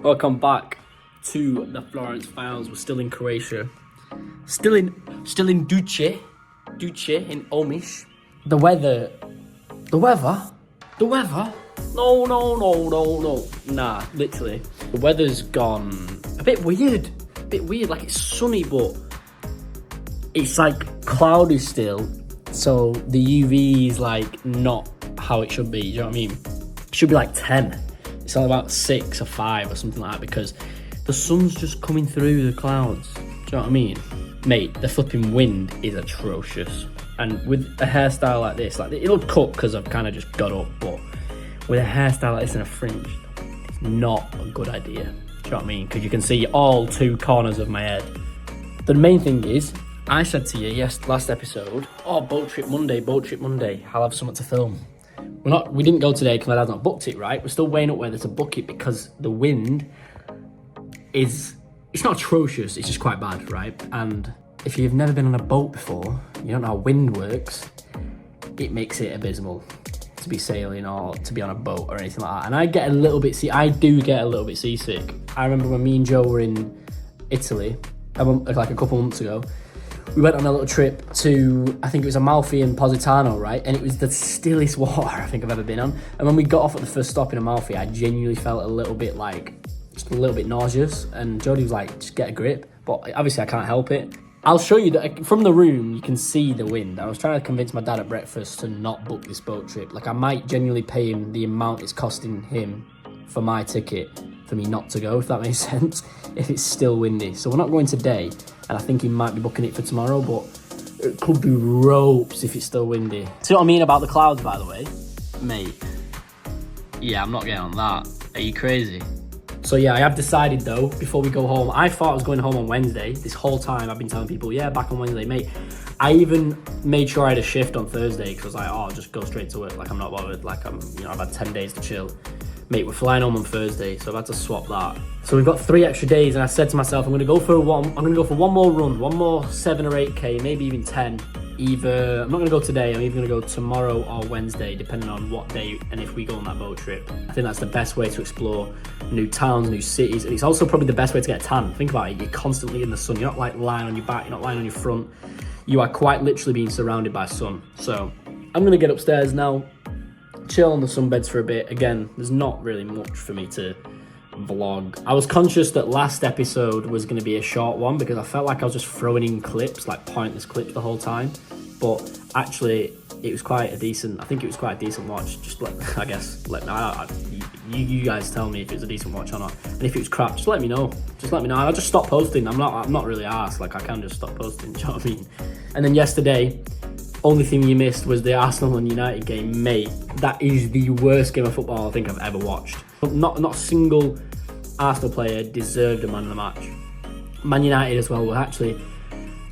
Welcome back to the Florence Files. We're still in Croatia. Still in Duce in Omiš. The weather. No. Nah, literally. The weather's gone a bit weird. Like it's sunny, but it's like cloudy still. So the UV is like not how it should be. You know what I mean? It should be like 10. It's only about 6 or 5 or something like that because the sun's just coming through the clouds. Do you know what I mean? Mate, the flipping wind is atrocious. And with a hairstyle like this, like it'll cut because I've kind of just got up, but with a hairstyle like this and a fringe, it's not a good idea. Do you know what I mean? Because you can see all 2 corners of my head. The main thing is, I said to you, last episode, boat trip Monday, I'll have something to film. We didn't go today because my dad's not booked it, right? We're still weighing up whether to book it because the wind it's not atrocious, it's just quite bad, right? And if you've never been on a boat before, you don't know how wind works, it makes it abysmal to be sailing or to be on a boat or anything like that. And I do get a little bit seasick. I remember when me and Joe were in Italy, like a couple months ago, we went on a little trip to, I think it was Amalfi and Positano, right? And it was the stillest water I think I've ever been on. And when we got off at the first stop in Amalfi, I genuinely felt a little bit nauseous. And Jodie was like, just get a grip. But obviously I can't help it. I'll show you that from the room, you can see the wind. I was trying to convince my dad at breakfast to not book this boat trip. Like I might genuinely pay him the amount it's costing him for my ticket for me not to go, if that makes sense, if it's still windy. So we're not going today. And I think he might be booking it for tomorrow, but it could be ropes if it's still windy. See what I mean about the clouds, by the way? Mate, yeah, I'm not getting on that. Are you crazy? So yeah, I have decided though, before we go home, I thought I was going home on Wednesday. This whole time I've been telling people, yeah, back on Wednesday, mate. I even made sure I had a shift on Thursday because I was like, I'll just go straight to work. Like I'm not bothered, like I've had 10 days to chill. Mate, we're flying home on Thursday, so I've had to swap that. So we've got 3 extra days, and I said to myself, I'm gonna go for one more run, one more 7 or 8K, maybe even 10. I'm not gonna go today, I'm either gonna go tomorrow or Wednesday, depending on what day and if we go on that boat trip. I think that's the best way to explore new towns, new cities, and it's also probably the best way to get a tan. Think about it, you're constantly in the sun, you're not like lying on your back, you're not lying on your front. You are quite literally being surrounded by sun. So I'm gonna get upstairs now, chill on the sunbeds for a bit. Again, there's not really much for me to vlog. I was conscious that last episode was going to be a short one because I felt like I was just throwing in clips, like pointless clips the whole time. But actually, it was quite a decent watch. Just you guys tell me if it's a decent watch or not. And if it was crap, just let me know. I'll just stop posting. I'm not really arsed. Like I can just stop posting. Do you know what I mean? And then yesterday, only thing you missed was the Arsenal and United game, mate. That is the worst game of football I think I've ever watched. Not a single Arsenal player deserved a man of the match. Man United as well were actually,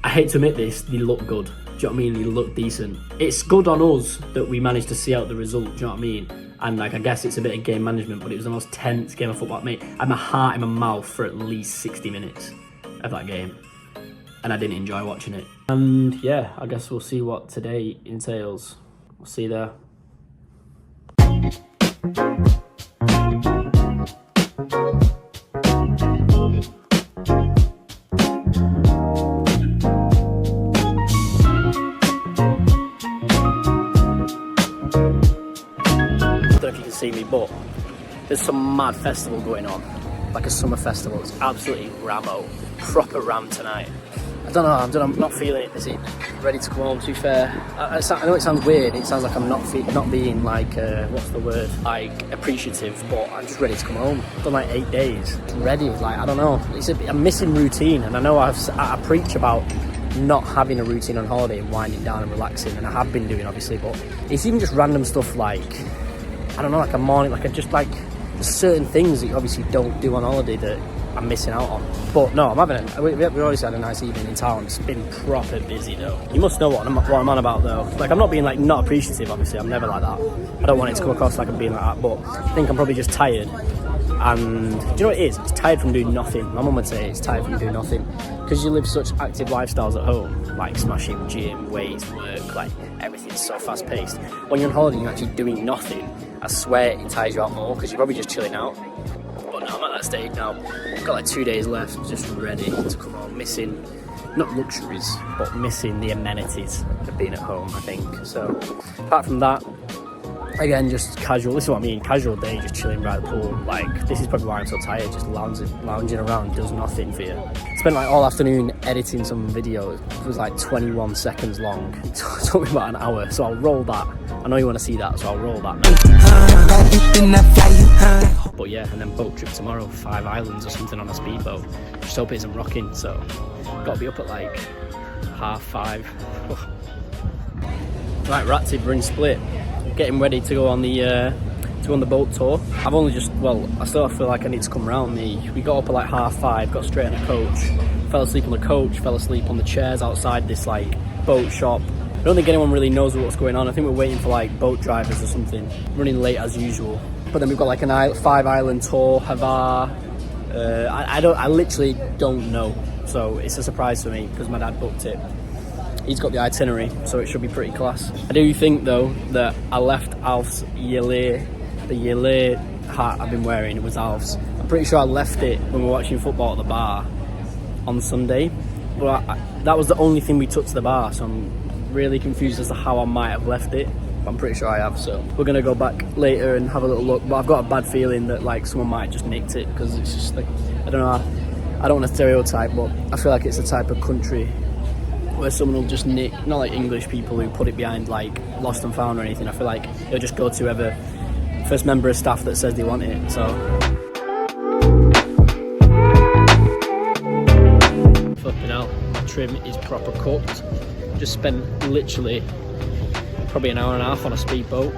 I hate to admit this, they look good. Do you know what I mean? They look decent. It's good on us that we managed to see out the result, do you know what I mean? And like I guess it's a bit of game management, but it was the most tense game of football. Mate, I had my heart in my mouth for at least 60 minutes of that game. And I didn't enjoy watching it. And yeah, I guess we'll see what today entails. We'll see you there. I don't know if you can see me, but there's some mad festival going on. Like a summer festival. It's absolutely ramo. Proper ram tonight. I don't know, I'm not feeling it this evening. Ready to come home, to be fair. I know it sounds weird, it sounds like I'm not being like, like appreciative, but I'm just ready to come home. I've done like 8 days. I'm ready, like, I don't know. I'm missing routine, and I know I preach about not having a routine on holiday and winding down and relaxing, and I have been doing, obviously, but it's even just random stuff like, I don't know, like a morning, there's certain things that you obviously don't do on holiday that I'm missing out on. But no, we obviously had a nice evening in town. It's been proper busy though. You must know what I'm on about though. Like I'm not being like not appreciative, obviously. I'm never like that. I don't want it to come across like I'm being like that, but I think I'm probably just tired. And do you know what it is? It's tired from doing nothing. My mum would say it's tired from doing nothing. Because you live such active lifestyles at home, like smashing gym, weights, work, like everything's so fast paced. When you're on holiday, you're actually doing nothing. I swear it tires you out more because you're probably just chilling out. But I'm at that stage now. I've got like 2 days left, just ready to come home. Missing, not luxuries, but missing the amenities of being at home, I think. So apart from that, again, just casual. This is what I mean, casual day, just chilling by the pool. Like, this is probably why I'm so tired, just lounging around, does nothing for you. Spent like all afternoon editing some videos. It was like 21 seconds long. It took me about an hour, so I'll roll that. I know you want to see that, so I'll roll that now. But yeah, and then boat trip tomorrow, 5 islands or something on a speedboat. Just hope it isn't rocking, so gotta be up at like 5:30. Right, we're active, we're in Split. Getting ready to go on the boat tour. I've only just, well, I still feel like I need to come round. We got up at like 5:30, got straight on a coach, fell asleep on the coach, fell asleep on the chairs outside this like boat shop. I don't think anyone really knows what's going on. I think we're waiting for like boat drivers or something. Running late as usual. But then we've got like an 5-island tour, Havar. I literally don't know. So it's a surprise for me because my dad booked it. He's got the itinerary, so it should be pretty class. I do think though that I left Alf's the Yele hat I've been wearing, it was Alf's. I'm pretty sure I left it when we were watching football at the bar on Sunday. But that was the only thing we took to the bar, so I'm really confused as to how I might have left it. But I'm pretty sure I have, so we're gonna go back later and have a little look. But I've got a bad feeling that like someone might have just nicked it, because it's just like, I don't know, I don't want to stereotype, but I feel like it's a type of country where someone will just nick, not like English people who put it behind like lost and found or anything. I feel like it'll just go to whoever first member of staff that says they want it. So flipping out, my trim is proper cooked. Just spent literally probably an hour and a half on a speedboat.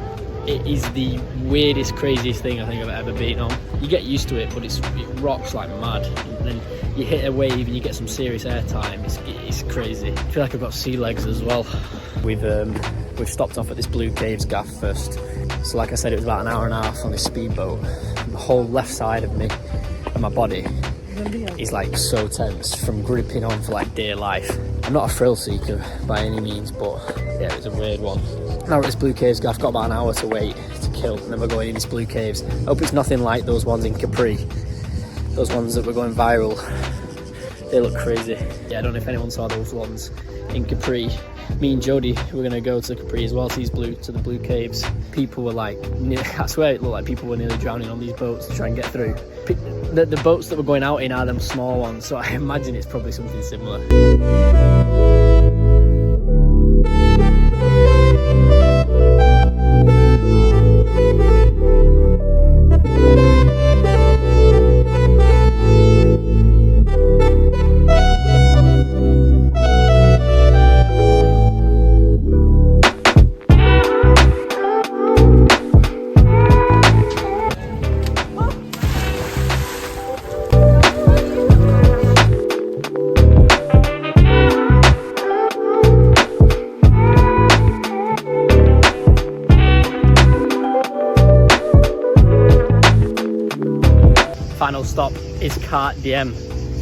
It is the weirdest, craziest thing I think I've ever been on. You get used to it, but it rocks like mad. And then you hit a wave and you get some serious airtime. It's crazy. I feel like I've got sea legs as well. We've stopped off at this Blue Caves gaff first. So like I said, it was about an hour and a half on this speedboat. And the whole left side of me and my body is like so tense from gripping on for like dear life. I'm not a thrill seeker by any means, but yeah, it was a weird one. Now we're at this Blue Caves gaff, got about an hour to wait to kill, and then we're going in these Blue Caves. Hope it's nothing like those ones in Capri. Those ones that were going viral. They look crazy. Yeah, I don't know if anyone saw those ones in Capri. Me and Jody were going to go to Capri as well, to the Blue Caves. People were like, I swear it looked like people were nearly drowning on these boats to try and get through. The boats that we're going out in are them small ones, so I imagine it's probably something similar. Final stop is Carte Diem.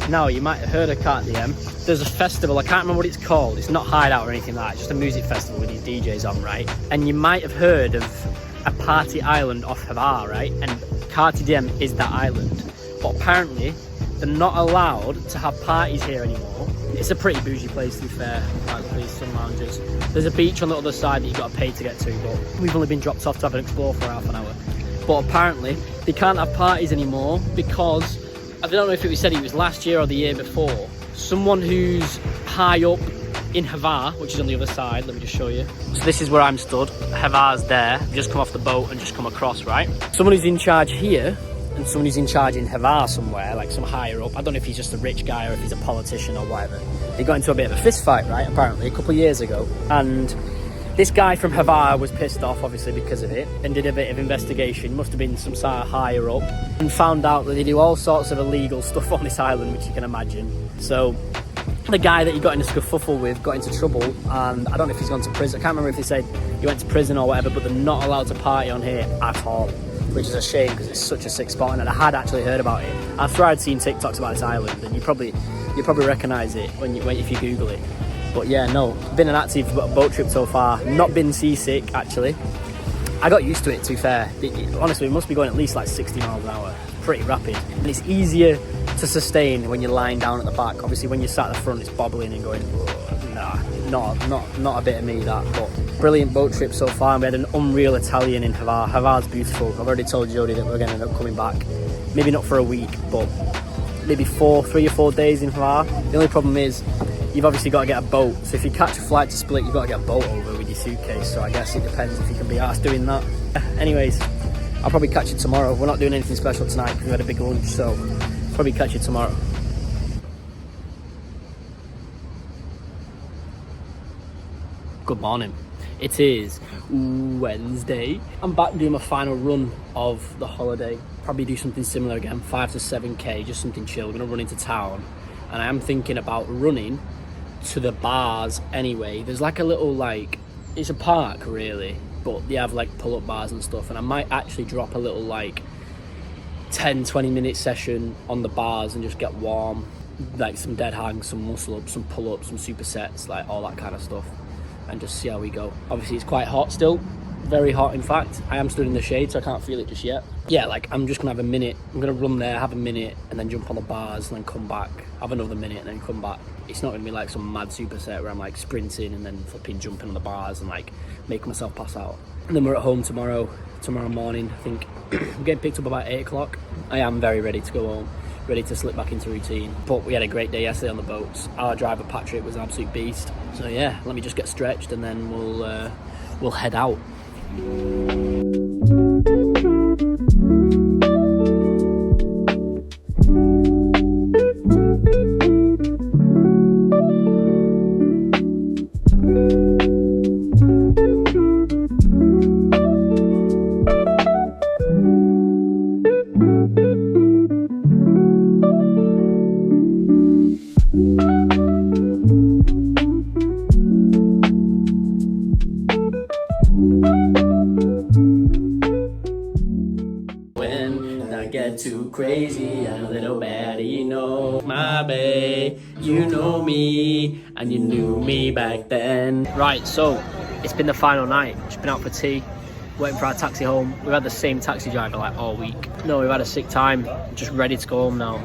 Now, you might have heard of Carte Diem. There's a festival, I can't remember what it's called. It's not Hideout or anything like that, it's just a music festival with these DJs on, right? And you might have heard of a party island off Havar, right? And Carte Diem is that island. But apparently, they're not allowed to have parties here anymore. It's a pretty bougie place, to be fair, like these sun lounges. There's a beach on the other side that you've got to pay to get to, but we've only been dropped off to have an explore for half an hour. But apparently they can't have parties anymore because, I don't know if it was last year or the year before, someone who's high up in Havar, which is on the other side, let me just show you. So this is where I'm stood, Havar's there, you just come off the boat and just come across, right? Someone who's in charge here and someone who's in charge in Havar somewhere, like some higher up, I don't know if he's just a rich guy or if he's a politician or whatever. They got into a bit of a fist fight, right, apparently, a couple of years ago, and this guy from Havar was pissed off, obviously, because of it, and did a bit of investigation, must have been some sort of higher up, and found out that they do all sorts of illegal stuff on this island, which you can imagine. So the guy that he got in a scuffle with got into trouble, and I don't know if he's gone to prison. I can't remember if they said he went to prison or whatever, but they're not allowed to party on here at all, which is a shame because it's such a sick spot, and I had actually heard about it. I swear I'd seen TikToks about this island, and you probably recognise it if you Google it. But yeah, no, been an active boat trip so far. Not been seasick, actually. I got used to it, to be fair. Honestly, we must be going at least like 60 miles an hour. pretty rapid. And it's easier to sustain when you're lying down at the back. Obviously when you're sat at the front, it's bobbling and going, nah, not a bit of me that. But brilliant boat trip so far. We had an unreal Italian in Hvar. Hvar's beautiful. I've already told Jodie that we're going to end up coming back. Maybe not for a week, but maybe 3 or 4 days in Hvar. The only problem is you've obviously got to get a boat. So if you catch a flight to Split, you've got to get a boat over with your suitcase. So I guess it depends if you can be arsed doing that. Anyways, I'll probably catch you tomorrow. We're not doing anything special tonight because we had a big lunch, so probably catch you tomorrow. Good morning. It is Wednesday. I'm back doing my final run of the holiday. Probably do something similar again, 5 to 7k, just something chill. I'm gonna run into town, and I am thinking about running to the bars anyway. There's like a little, like, it's a park really, but they have like pull-up bars and stuff, and I might actually drop a little like 10-20 minute session on the bars and just get warm, like some dead hangs, some muscle ups, some pull-ups, some supersets, like all that kind of stuff, and just see how we go. Obviously it's quite hot still, very hot in fact. I am stood in the shade so I can't feel it just yet. Yeah, like I'm just gonna have a minute, I'm gonna run there, have a minute, and then jump on the bars and then come back, have another minute and then come back. It's not gonna be like some mad superset where I'm like sprinting and then flipping jumping on the bars and like making myself pass out. And then we're at home tomorrow morning. I think I'm getting picked up about 8 o'clock. I am very ready to go home, ready to slip back into routine. But we had a great day yesterday on the boats. Our driver Patrick was an absolute beast. So yeah, let me just get stretched and then we'll head out. Too crazy, a little baddie, you know my babe, you know me, and you knew me back then. Right, so it's been the final night. Just been out for tea, waiting for our taxi home. We've had the same taxi driver like all week. No, we've had a sick time, just ready to go home now.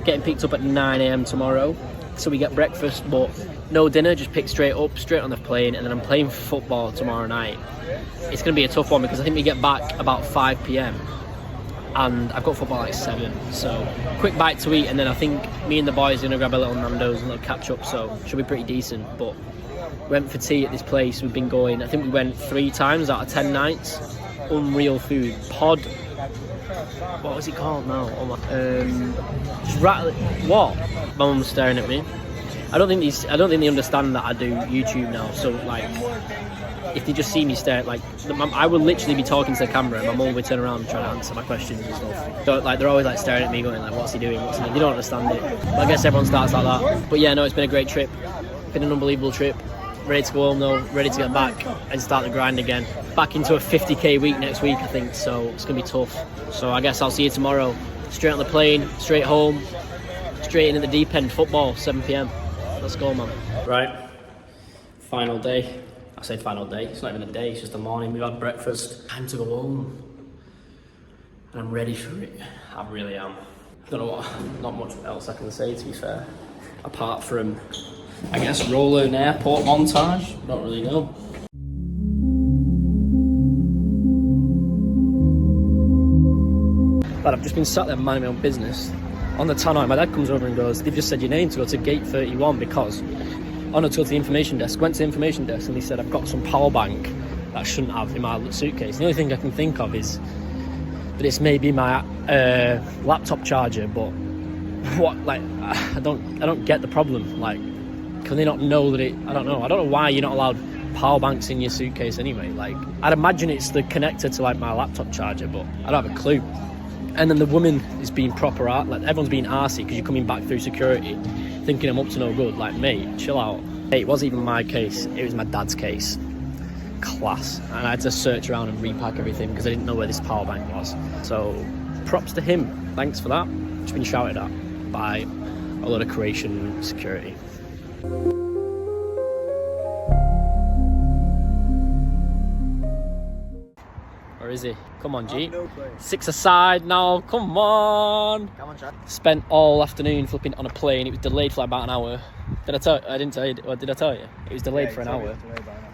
Getting picked up at 9 AM tomorrow, so we get breakfast, but no dinner, just picked straight up, straight on the plane, and then I'm playing football tomorrow night. It's going to be a tough one because I think we get back about 5 PM. And I've got football at 7, so quick bite to eat, and then I think me and the boys are going to grab a little Nando's and a little catch up, so should be pretty decent. But went for tea at this place. We've been going, I think we went 3 times out of 10 nights. Unreal food. Pod, what was it called now? Oh my, just rattle. What? My mum's staring at me. I don't think they understand that I do YouTube now, so like if they just see me stare, like I will literally be talking to the camera and my mum would turn around and try to answer my questions and stuff. So like they're always like staring at me going like, what's he doing, what's he doing? They don't understand it. But I guess everyone starts like that. But yeah, no, it's been a great trip. Been an unbelievable trip. Ready to go home though, ready to get back and start the grind again. Back into a 50k week next week I think, so it's gonna be tough. So I guess I'll see you tomorrow. Straight on the plane, straight home, straight into the deep end, football, 7 PM. Let's go, man. Right, final day. I say final day, it's not even a day, it's just a morning. We've had breakfast, time to go home. And I'm ready for it, I really am. I don't know what, not much else I can say to be fair. Apart from, I guess, roller and airport montage, don't really know. But I've just been sat there minding my own business. On the tannoy, my dad comes over and goes, they've just said your name to go to gate 31 because I had to go to the information desk. Went to the information desk and he said, I've got some power bank that I shouldn't have in my suitcase. The only thing I can think of is that it's maybe my laptop charger, but what, like, I don't get the problem. Like, can they not know that it, I don't know why you're not allowed power banks in your suitcase anyway. Like, I'd imagine it's the connector to like my laptop charger, but I don't have a clue. And then the woman is being proper art, like everyone's being arsey because you're coming back through security thinking I'm up to no good. Like, mate, chill out. It wasn't even my case, it was my dad's case. Class. And I had to search around and repack everything because I didn't know where this power bank was. So props to him, thanks for that. Just been shouted at by a lot of Croatian security. Or is he? Come on, G. No clue. 6 aside now. Come on. Come on, Chad. Spent all afternoon flipping on a plane. It was delayed for like about an hour. Did I tell? I didn't tell you. Or did I tell you? It was delayed for an hour.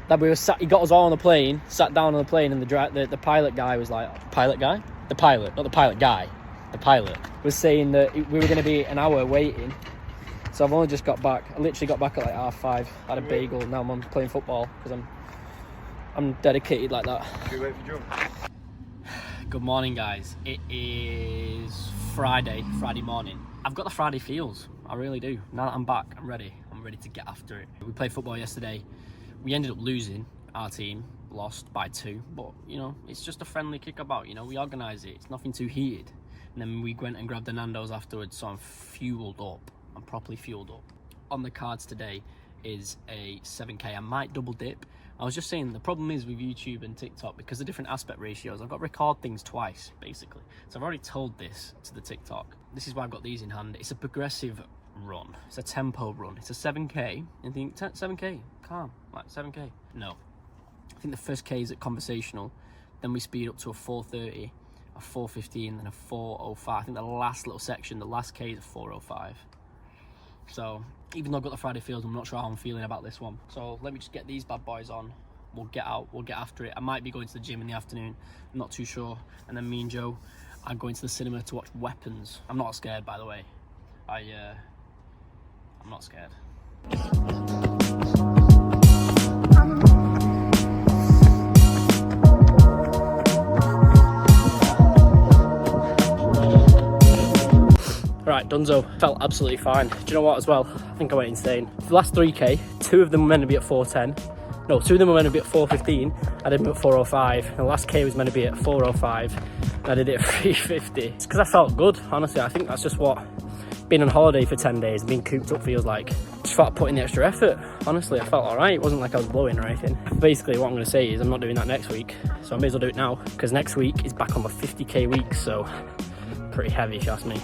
That we were sat. He got us all on the plane. Sat down on the plane, and the pilot guy was like, pilot guy, the pilot, not the pilot guy. The pilot was saying that we were going to be an hour waiting. So I've only just got back. I literally got back at like 5:30. Had a bagel. Now I'm playing football because I'm dedicated like that. Should we wait for Joe? Good morning, guys. It is Friday morning. I've got the Friday feels. I really do. Now that I'm back, I'm ready. I'm ready to get after it. We played football yesterday. We ended up losing. Our team lost by 2, but you know, it's just a friendly kickabout. You know, we organise it. It's nothing too heated. And then we went and grabbed the Nando's afterwards, so I'm fueled up. I'm properly fueled up. On the cards today is a 7K. I might double dip. I was just saying, the problem is with YouTube and TikTok, because of different aspect ratios, I've got to record things twice, basically. So I've already told this to the TikTok. This is why I've got these in hand. It's a progressive run. It's a tempo run. It's a 7K. And think, 7K, calm, like 7K. No. I think the first K is at conversational. Then we speed up to a 4:30, a 4:15, then a 4:05. I think the last little section, the last K is a 4:05. So even though I've got the Friday feels, I'm not sure how I'm feeling about this one. So let me just get these bad boys on. We'll get out, we'll get after it. I might be going to the gym in the afternoon, I'm not too sure. And then me and Joe are going to the cinema to watch Weapons. I'm not scared, by the way. I'm not scared. Right, dunzo. Felt absolutely fine. Do you know what as well? I think I went insane. The last 3K, 2 of them were meant to be at 4:10. No, 2 of them were meant to be at 4:15. I did them at 4:05. And the last K was meant to be at 4:05. And I did it at 3:50. It's because I felt good, honestly. I think that's just what being on holiday for 10 days, being cooped up feels like. Just felt putting the extra effort. Honestly, I felt all right. It wasn't like I was blowing or anything. Basically, what I'm going to say is I'm not doing that next week. So I may as well do it now. Because next week is back on the 50K week. So pretty heavy, if you ask me.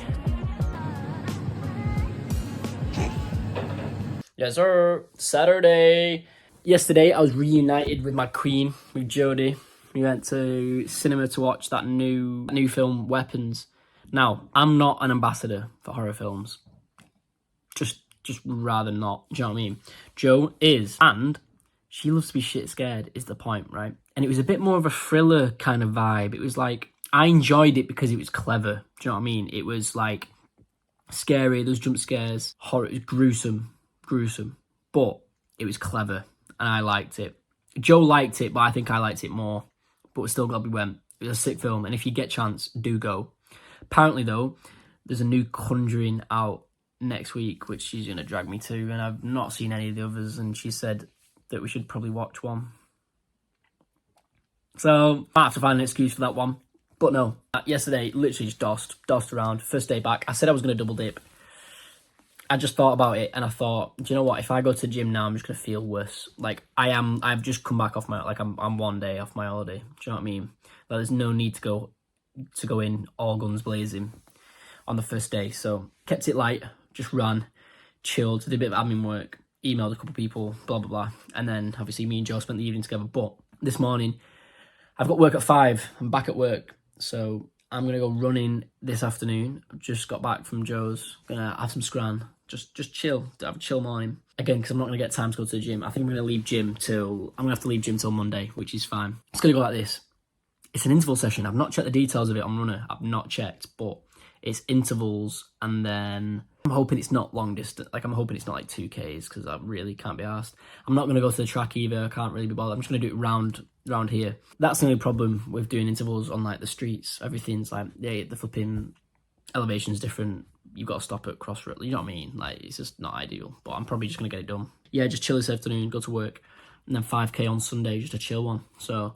Yes, sir. Saturday. Yesterday, I was reunited with my queen, with Jodie. We went to cinema to watch that new film, Weapons. Now, I'm not an ambassador for horror films. Just rather not. Do you know what I mean? Jo is, and she loves to be shit scared, is the point, right? And it was a bit more of a thriller kind of vibe. It was like, I enjoyed it because it was clever. Do you know what I mean? It was like scary, those jump scares, horror, it was gruesome, but it was clever and I liked it. Joe liked it, but I think I liked it more, but we're still glad we went. It was a sick film, and if you get a chance, do go. Apparently though, there's a new Conjuring out next week, which she's going to drag me to, and I've not seen any of the others, and she said that we should probably watch one. So I have to find an excuse for that one, but no. Yesterday, literally just dossed around. First day back, I said I was going to double dip. I just thought about it, and I thought, do you know what? If I go to the gym now, I'm just gonna feel worse. Like I've just come back off my, like I'm 1 day off my holiday. Do you know what I mean? Like, there's no need to go in all guns blazing on the first day. So kept it light, just ran, chilled, did a bit of admin work, emailed a couple of people, blah blah blah, and then obviously me and Joe spent the evening together. But this morning, I've got work at 5. I'm back at work, so I'm gonna go running this afternoon. I've just got back from Joe's. Gonna have some scran. Just chill, have a chill morning. Again, because I'm not going to get time to go to the gym. I think I'm going to leave gym till, I'm going to have to leave gym till Monday, which is fine. It's going to go like this. It's an interval session. I've not checked the details of it on Runner. I've not checked, but it's intervals, and then I'm hoping it's not long distance. Like, I'm hoping it's not like 2Ks, because I really can't be arsed. I'm not going to go to the track either. I can't really be bothered. I'm just going to do it round here. That's the only problem with doing intervals on like the streets. Everything's like, yeah, the flipping elevation's different. You've got to stop at crossroads. You know what I mean? Like, it's just not ideal. But I'm probably just going to get it done. Yeah, just chill this afternoon, go to work. And then 5K on Sunday, just a chill one. So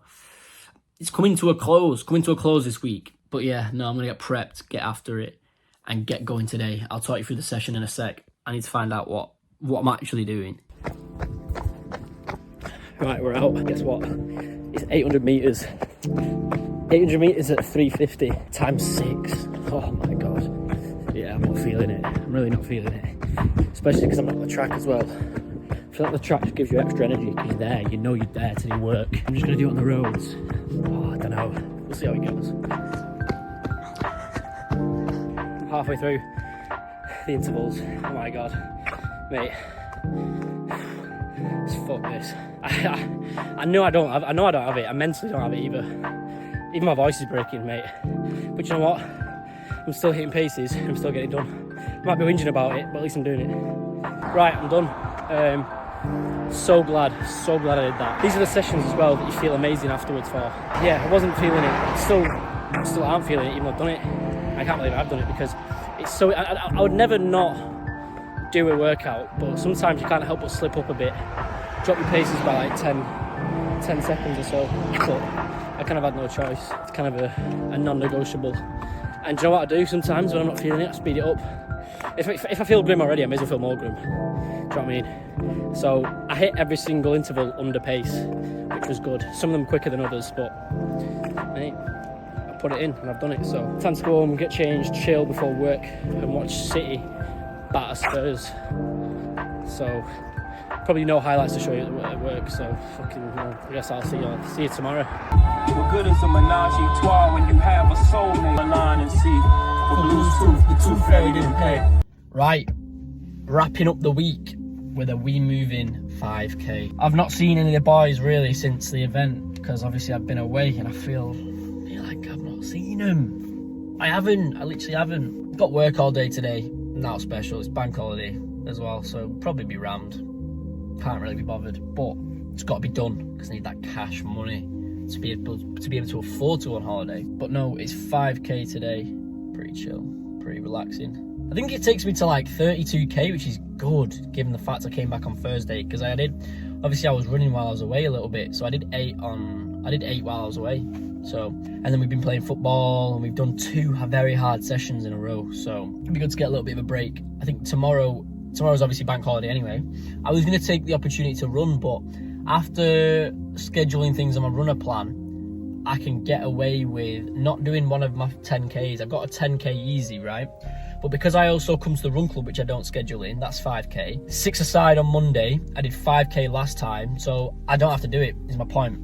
it's coming to a close this week. But yeah, no, I'm going to get prepped, get after it, and get going today. I'll talk you through the session in a sec. I need to find out what I'm actually doing. Right, we're out. Guess what? It's 800 metres. 800 metres at 350 times 6. Oh my God. Yeah, I'm not feeling it. I'm really not feeling it. Especially because I'm not on the track as well. I feel like the track just gives you extra energy because you're there. You know you're there to do work. I'm just going to do it on the roads. Oh, I don't know. We'll We'll see how it goes. I'm halfway through the intervals. Oh my god, mate. Fuck this. I know I don't have it. I mentally don't have it either. Even my voice is breaking, mate. But you know what? I'm still hitting paces. I'm still getting it done. I might be whinging about it, but at least I'm doing it. Right, I'm done. So glad I did that. These are the sessions as well that you feel amazing afterwards for. Yeah, I wasn't feeling it. Still aren't feeling it, even though I've done it. I can't believe I've done it because it's so. I would never not do a workout, but sometimes you can't help but slip up a bit. Drop your paces by like 10 seconds or so. But I kind of had no choice. It's kind of a non-negotiable. And do you know what I do sometimes when I'm not feeling it? I speed it up. If I feel grim already, I may as well feel more grim. Do you know what I mean? So I hit every single interval under pace, which was good. Some of them quicker than others, but mate, I put it in and I've done it. So time to go home, get changed, chill before work, and watch City batter Spurs. So probably no highlights to show you at work. So fucking, well, I guess I'll see you tomorrow. We're good as a menage a trois when you have a soulmate. Align and see. For Bluetooth, the tooth fairy didn't pay. Right, wrapping up the week with a wemoving 5k. I've not seen any of the boys really since the event because obviously I've been away and I feel like I've not seen them. I literally haven't. Got work all day today, not special, it's bank holiday as well, so probably be rammed. Can't really be bothered, but it's got to be done because I need that cash money to be able to afford to go on holiday. But no, it's 5k today. Pretty chill, pretty relaxing. I think it takes me to like 32k, which is good given the fact I came back on Thursday because obviously I was running while I was away a little bit, so I did 8 while I was away. So, and then we've been playing football and we've done 2 very hard sessions in a row, so it'd be good to get a little bit of a break. I think tomorrow's obviously bank holiday anyway. I was going to take the opportunity to run, but after scheduling things on my runner plan, I can get away with not doing one of my 10Ks. I've got a 10K easy, right? But because I also come to the run club, which I don't schedule in, that's 5k. 6 aside on Monday. I did 5k last time, so I don't have to do it, is my point.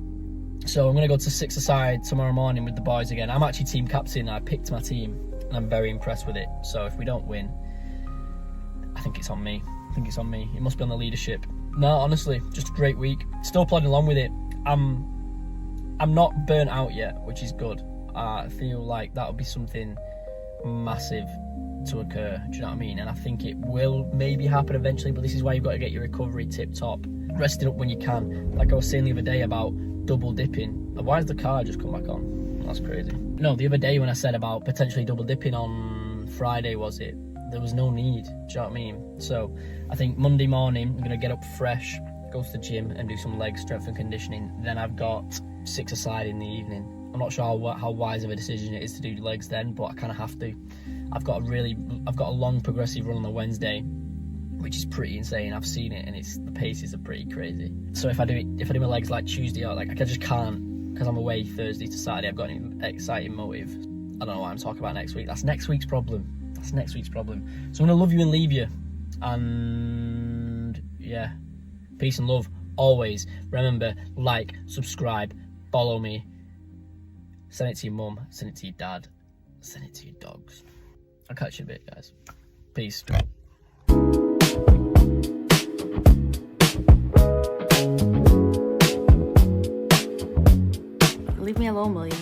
So I'm going to go to 6 aside tomorrow morning with the boys again. I'm actually team captain. I picked my team, and I'm very impressed with it. So if we don't win, I think it's on me. It must be on the leadership. No, honestly, just a great week. Still plodding along with it. I'm not burnt out yet, which is good. I feel like that'll be something massive to occur, do you know what I mean? And I think it will maybe happen eventually, but this is why you've got to get your recovery tip top, resting up when you can. Like I was saying the other day about double dipping. Why has the car just come back on? That's crazy. No, the other day when I said about potentially double dipping on Friday, was it? There was no need, do you know what I mean? So I think Monday morning I'm gonna get up fresh, go to the gym and do some leg strength and conditioning. Then I've got 6 aside in the evening. I'm not sure how wise of a decision it is to do legs then, but I kind of have to. I've got a long progressive run on the Wednesday, which is pretty insane. I've seen it, and the paces are pretty crazy. So if I do my legs like Tuesday, or like I just can't because I'm away Thursday to Saturday. I've got an exciting motive. I don't know what I'm talking about next week. That's next week's problem. So I'm gonna love you and leave you, and yeah, peace and love always. Remember, like, subscribe, follow me. Send it to your mum, send it to your dad, send it to your dogs. I'll catch you in a bit, guys. Peace. Leave me alone, will you?